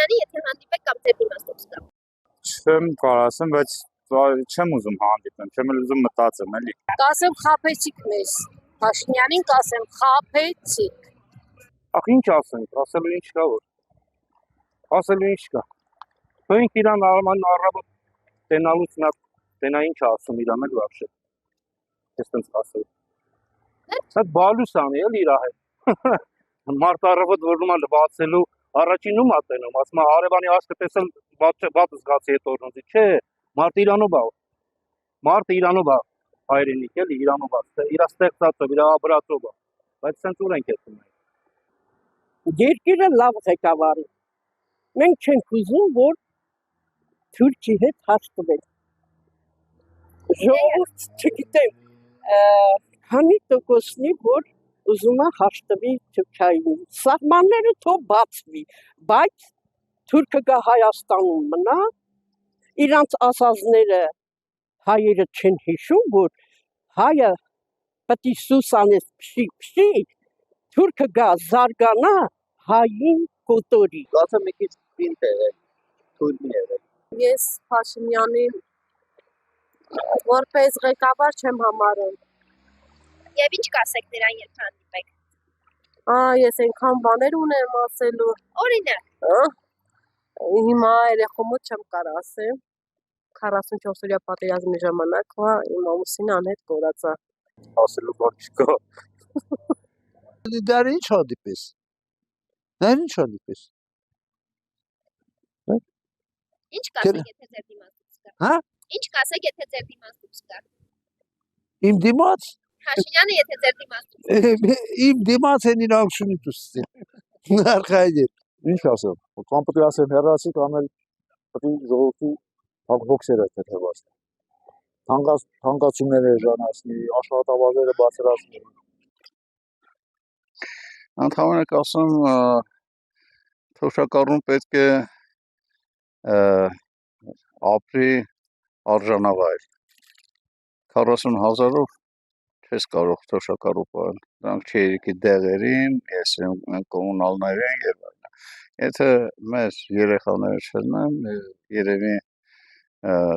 Փաշինյանի, եթե հանդիպեք կամ ձեր իմաստով զգա։ Չեմ կարող ասեմ, բայց չեմ ուզում հանդիպեմ, չեմ ուզում մտածեմ, էլի։ Կասեմ խափեցիք մեզ, Փաշինյանին կասեմ խափեցիք։ Ախ ինչ ասենք, ասելու ինչ կա որ։ Ասելու ինչ կա։ Թույնք իրան առավոտ տենալուց նա տենա ինչ ասում իրան էլ вообще։ Ես տենց ասել։ Դա բալուս անի էլ իր հետ։ Մարդ առավոտ որում է լվացելու առաջին ում ատենում, ասում է հարևանի աչքը տեսել բաց զգացի հետ օրնոց։ Չէ, մարդ իրանով է։ Մարդը իրանով է հայրենիք էլի, իրանով է, իր ստեղծածով, իր ապրածով է։ Բայց սենց ուր ենք էտում ենք։ Երկիրը լավ ղեկավարի։ Մենք չենք ուզում, որ Թուրքի հետ հաշտվել։ Ժողովուրդ, չգիտեմ, քանի տոկոսնի, որ ուզում է հաշտվի Թուրքիային։ Սահմանները թող բացվի, բայց Թուրքը գա Հայաստանում մնա, իրանց ասածները հայերը չեն հիշում, որ հայը պետք է սուս անես փշի, Թուրքը գա զարգանա, հային կոտորի։ Գուցե մի քիչ պինդ եղել, թույլ մի եղել։ Ես Փաշինյանին որպես ղեկավար չեմ համարում։ Եվ ինչ կասեք նրան, երբ հանդիպեք։ Ես այնքան բաներ ունեմ ասելու։ Օրինակ, Հիմա երեխոմոց չեմ կարող ասեմ։ 44-օրյա պատերազմի ժամանակ իմ ամուսինը անհետ կորած է։ Ասելու բան չկա։ Դար ինչ հանդիպես։ Դար ինչ հանդիպես։ ինչ կասեք, եթե ձեր դիմացից կա։ Հա? Ինչ կասեք, եթե ձեր դիմացից կա։ Իմ դիմաց։ Փաշինյանը, եթե ձեր դիմացից։ Իմ դիմաց են իր ակշունի դուսի։ Նարխայդի։ Ինչ ասեմ, կամ պետք է ասեմ հեռացի կամ էլ պետք է ժողովրդի հոգսերը թեթևաց։ Թանկացումները ժանացնի, աշխատավարձերը բարձրացնի։ Ընդհանրապես ասեմ, թոշակառուն պետք է ապրի արժանավայր։ 40,000-ով չես կարող թոշակառու պահել։ Դրանք չերիկի դեղերին, ես կոմունալներին եւ այլն։ Եթե մեր երեխաները չլինեն, երևի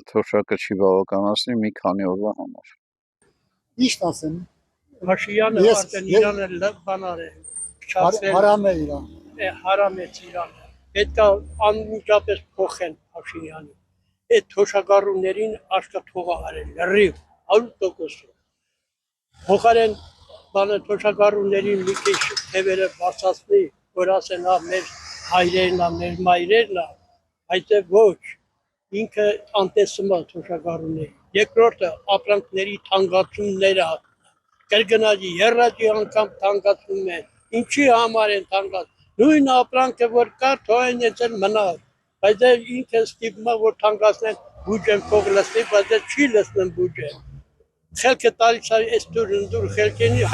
թոշակը չի բավականացնի մի քանի օրվա համար։ Ինչ ասեմ։ Փաշինյանը արդեն Իրանը լավ բանար է։ Հարամ է Իրան։ Հարամ է Իրան։ Պետք է անմիջապես փոխեն Փաշինյանին։ Այդ թոշակառուներին աշկա թողա արել, լրիվ 100%։ Փոխարեն բանը թոշակառուներին մի քիչ թևերը բարձրացնի, որ ասեն մեր հայրերն է, մեր մայրերն է, այդ ոչ, ինքը անտեսում է թոշակառուներին։ Երկրորդը ապրանքների թանկացումները, կրկնաջի, եռաջի անգամ թանկացնում են, ինչի համար են թանկացում, նույն ապրանքը, որ կար, թող են եցել մնալ, բայց ինքը ստիպում է, որ թանկացնեն բուջեն փող լսնի, բայց չի լսնեն բուջեն։ Խելքը տալիս այս դուր խելքենի